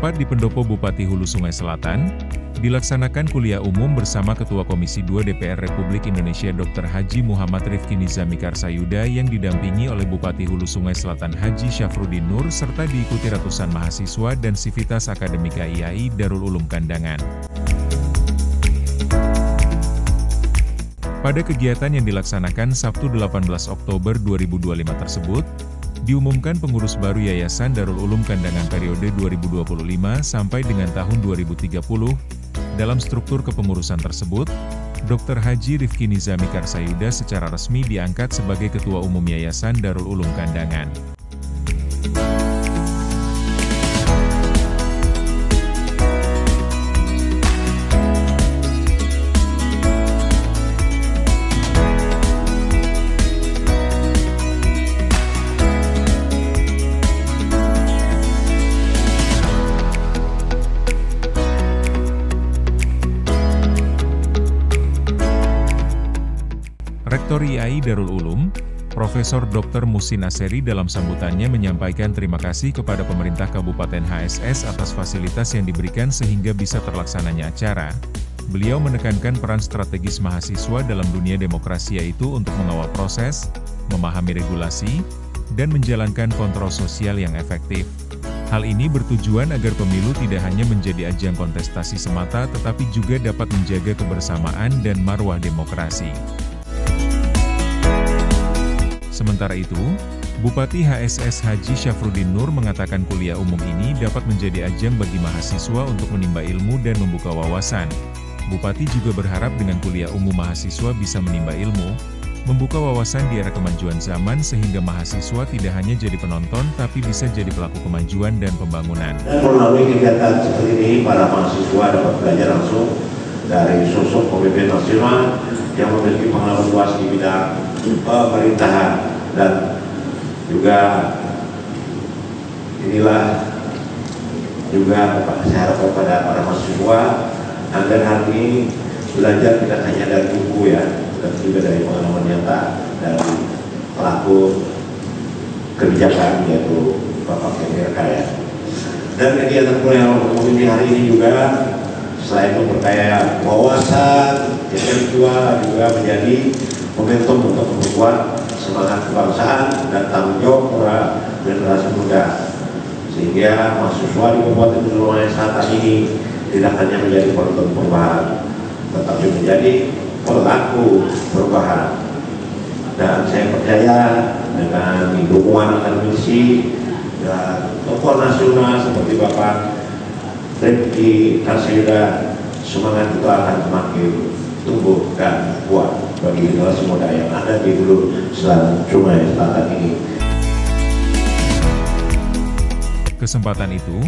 Setempat di pendopo Bupati Hulu Sungai Selatan, dilaksanakan kuliah umum bersama Ketua Komisi 2 DPR Republik Indonesia Dr. Haji Muhammad Rifki Nizami Karsayuda yang didampingi oleh Bupati Hulu Sungai Selatan Haji Syafruddin Nur serta diikuti ratusan mahasiswa dan sivitas akademika IAI Darul Ulum Kandangan. Pada kegiatan yang dilaksanakan Sabtu 18 Oktober 2025 tersebut, diumumkan pengurus baru Yayasan Darul Ulum Kandangan periode 2025 sampai dengan tahun 2030. Dalam struktur kepengurusan tersebut, Dr. Haji Rifki Nizami Karsayuda secara resmi diangkat sebagai Ketua Umum Yayasan Darul Ulum Kandangan. Rektor IAI Darul Ulum, Profesor Dr. Muhsin Aseri dalam sambutannya menyampaikan terima kasih kepada pemerintah Kabupaten HSS atas fasilitas yang diberikan sehingga bisa terlaksananya acara. Beliau menekankan peran strategis mahasiswa dalam dunia demokrasi yaitu untuk mengawal proses, memahami regulasi, dan menjalankan kontrol sosial yang efektif. Hal ini bertujuan agar pemilu tidak hanya menjadi ajang kontestasi semata tetapi juga dapat menjaga kebersamaan dan marwah demokrasi. Sementara itu, Bupati HSS Haji Syafruddin Nur mengatakan kuliah umum ini dapat menjadi ajang bagi mahasiswa untuk menimba ilmu dan membuka wawasan. Bupati juga berharap dengan kuliah umum mahasiswa bisa menimba ilmu, membuka wawasan di era kemajuan zaman sehingga mahasiswa tidak hanya jadi penonton tapi bisa jadi pelaku kemajuan dan pembangunan. Dan melalui kegiatan seperti ini, para mahasiswa dapat belajar langsung dari sosok pemimpin nasional yang memiliki pengalaman luas di bidang pemerintahan, dan juga inilah juga saya harapkan kepada para mahasiswa agar hari ini belajar tidak hanya dari buku ya, dan juga dari pengalaman nyata dari pelaku kebijakan yaitu Bapak KPK ya. Dan kegiatan kuliah umum ini hari ini juga selain memperkaya wawasan, yang kedua juga menjadi momentum untuk membuat semangat kebangsaan dan tanggung jawab para generasi muda, sehingga mahasiswa di Kabupaten Hulu Sungai Selatan ini tidak hanya menjadi penonton perubahan, tetapi menjadi pelaku perubahan. Dan saya percaya dengan dukungan akademisi dan tokoh nasional seperti Bapak Rifki Karsayuda, semangat itu akan semakin tumbuh dan kuat bagi generasi muda yang ada di Hulu Sungai Selatan ini. Kesempatan itu,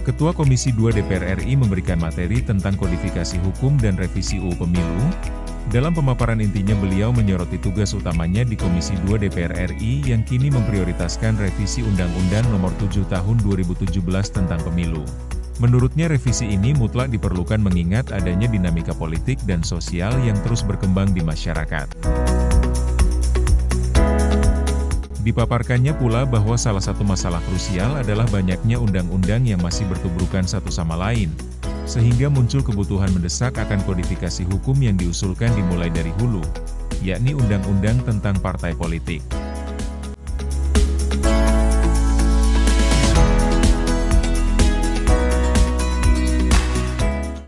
Ketua Komisi 2 DPR RI memberikan materi tentang kodifikasi hukum dan revisi UU Pemilu. Dalam pemaparan intinya beliau menyoroti tugas utamanya di Komisi 2 DPR RI yang kini memprioritaskan revisi Undang-Undang Nomor 7 Tahun 2017 tentang Pemilu. Menurutnya revisi ini mutlak diperlukan mengingat adanya dinamika politik dan sosial yang terus berkembang di masyarakat. Dipaparkannya pula bahwa salah satu masalah krusial adalah banyaknya undang-undang yang masih bertubrukan satu sama lain, sehingga muncul kebutuhan mendesak akan kodifikasi hukum yang diusulkan dimulai dari hulu, yakni undang-undang tentang partai politik.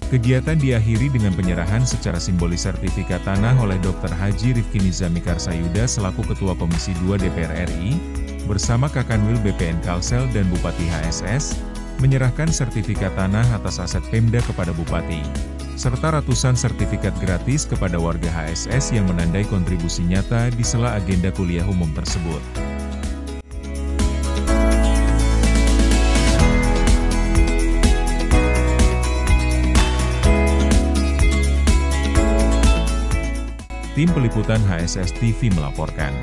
Kegiatan diakhiri dengan penyerahan secara simbolis sertifikat tanah oleh Dr. Haji Rifki Nizami Karsayuda selaku Ketua Komisi 2 DPR RI, bersama Kakanwil BPN Kalsel dan Bupati HSS, menyerahkan sertifikat tanah atas aset Pemda kepada Bupati, serta ratusan sertifikat gratis kepada warga HSS yang menandai kontribusi nyata di sela agenda kuliah umum tersebut. Tim Peliputan HSS TV melaporkan.